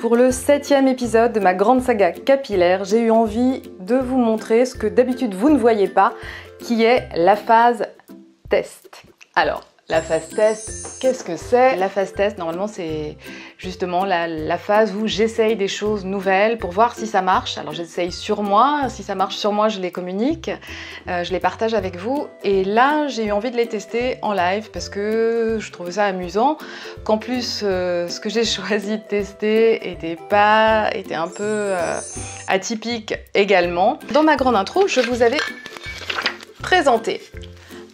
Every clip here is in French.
Pour le 7e épisode de ma grande saga capillaire, j'ai eu envie de vous montrer ce que d'habitude vous ne voyez pas, qui est la phase test. Alors, la phase test, qu'est-ce que c'est? La phase test, normalement, c'est justement la phase où j'essaye des choses nouvelles pour voir si ça marche. Alors, j'essaye sur moi. Si ça marche sur moi, je les communique, je les partage avec vous. Et là, j'ai eu envie de les tester en live parce que je trouvais ça amusant. Qu'en plus, ce que j'ai choisi de tester était un peu atypique également. Dans ma grande intro, je vous avais présenté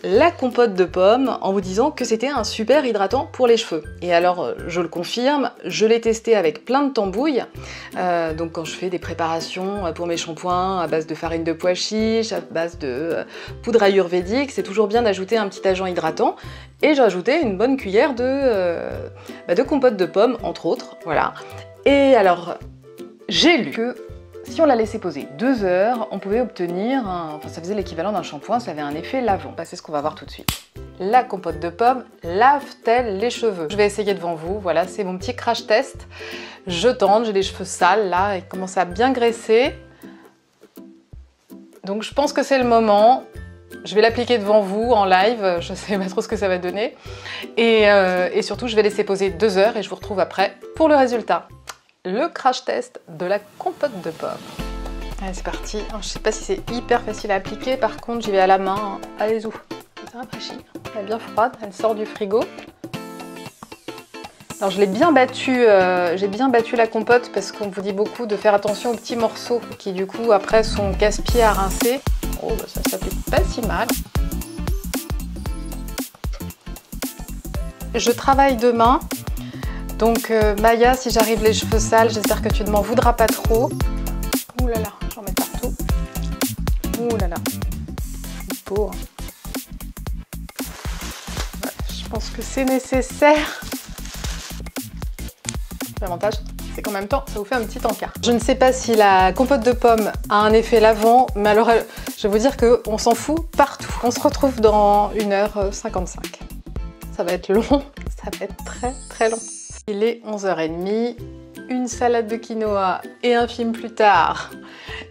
la compote de pommes en vous disant que c'était un super hydratant pour les cheveux. Et alors, je le confirme, je l'ai testé avec plein de tambouilles. Donc quand je fais des préparations pour mes shampoings à base de farine de pois chiches, à base de poudre ayurvédique, c'est toujours bien d'ajouter un petit agent hydratant. Et j'ai ajouté une bonne cuillère de compote de pommes, entre autres. Voilà. Et alors, j'ai lu que si on la laissait poser 2 heures, on pouvait obtenir, ça faisait l'équivalent d'un shampoing, ça avait un effet lavant. C'est ce qu'on va voir tout de suite. La compote de pommes lave-t-elle les cheveux? Je vais essayer devant vous, voilà, c'est mon petit crash test. Je tente, j'ai les cheveux sales là, ils commencent à bien graisser. Donc je pense que c'est le moment. Je vais l'appliquer devant vous en live, je sais pas trop ce que ça va donner. Et surtout, je vais laisser poser 2 heures et je vous retrouve après pour le résultat. Le crash test de la compote de pommes. Allez, c'est parti. Alors, je sais pas si c'est hyper facile à appliquer, par contre j'y vais à la main. Allez-y. Ça rafraîchit. Elle est bien froide, elle sort du frigo. Alors je l'ai bien battue, j'ai bien battu la compote parce qu'on vous dit beaucoup de faire attention aux petits morceaux qui du coup après sont casse-pieds à rincer. Oh bah ça s'applique pas si mal. Je travaille demain. Donc Maya, si j'arrive les cheveux sales, j'espère que tu ne m'en voudras pas trop. Ouh là là, j'en mets partout. Ouh là là, beau. Ouais, je pense que c'est nécessaire. L'avantage, c'est qu'en même temps, ça vous fait un petit encart. Je ne sais pas si la compote de pommes a un effet lavant, mais alors je vais vous dire qu'on s'en fout partout. On se retrouve dans 1h55. Ça va être long, ça va être très très long. Il est 11h30, une salade de quinoa et un film plus tard.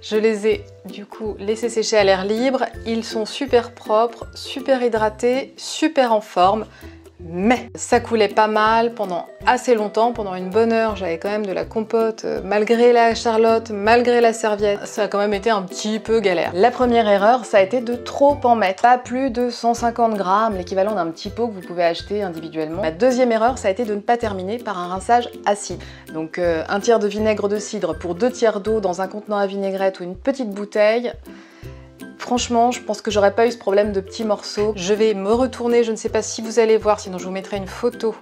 Je les ai du coup laissés sécher à l'air libre. Ils sont super propres, super hydratés, super en forme. Mais ça coulait pas mal pendant assez longtemps, pendant une bonne heure, j'avais quand même de la compote, malgré la charlotte, malgré la serviette, ça a quand même été un petit peu galère. La première erreur, ça a été de trop en mettre, pas plus de 150 grammes, l'équivalent d'un petit pot que vous pouvez acheter individuellement. La deuxième erreur, ça a été de ne pas terminer par un rinçage acide. Donc un tiers de vinaigre de cidre pour 2 tiers d'eau dans un contenant à vinaigrette ou une petite bouteille. Franchement, je pense que j'aurais pas eu ce problème de petits morceaux. Je vais me retourner, je ne sais pas si vous allez voir, sinon je vous mettrai une photo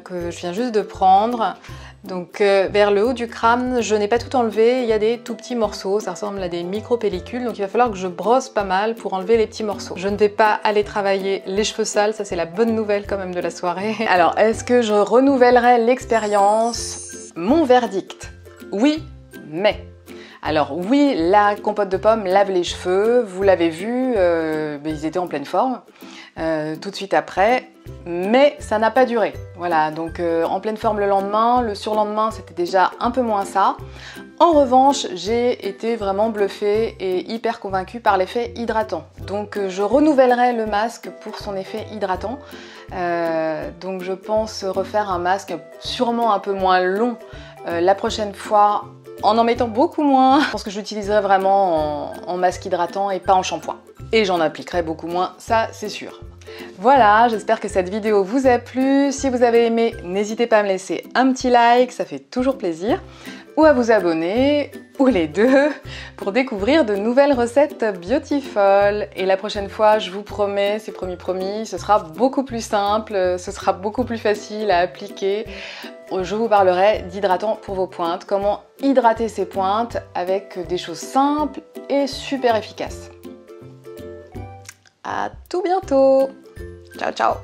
que je viens juste de prendre. Donc vers le haut du crâne, je n'ai pas tout enlevé, il y a des tout petits morceaux, ça ressemble à des micro-pellicules, donc il va falloir que je brosse pas mal pour enlever les petits morceaux. Je ne vais pas aller travailler les cheveux sales, ça c'est la bonne nouvelle quand même de la soirée. Alors, est-ce que je renouvellerai l'expérience? Mon verdict, oui, mais... Alors oui, la compote de pommes lave les cheveux, vous l'avez vu, ils étaient en pleine forme tout de suite après, mais ça n'a pas duré. Voilà, donc en pleine forme le lendemain, le surlendemain c'était déjà un peu moins ça. En revanche, j'ai été vraiment bluffée et hyper convaincue par l'effet hydratant. Donc je renouvellerai le masque pour son effet hydratant. Donc je pense refaire un masque sûrement un peu moins long la prochaine fois, en mettant beaucoup moins. Je pense que je l'utiliserai vraiment en masque hydratant et pas en shampoing. Et j'en appliquerai beaucoup moins, ça c'est sûr. Voilà, j'espère que cette vidéo vous a plu. Si vous avez aimé, n'hésitez pas à me laisser un petit like, ça fait toujours plaisir. Ou à vous abonner, ou les deux, pour découvrir de nouvelles recettes beautiful. Et la prochaine fois, je vous promets, c'est promis, ce sera beaucoup plus simple, ce sera beaucoup plus facile à appliquer. Je vous parlerai d'hydratant pour vos pointes, comment hydrater ces pointes avec des choses simples et super efficaces. À tout bientôt. Ciao, ciao.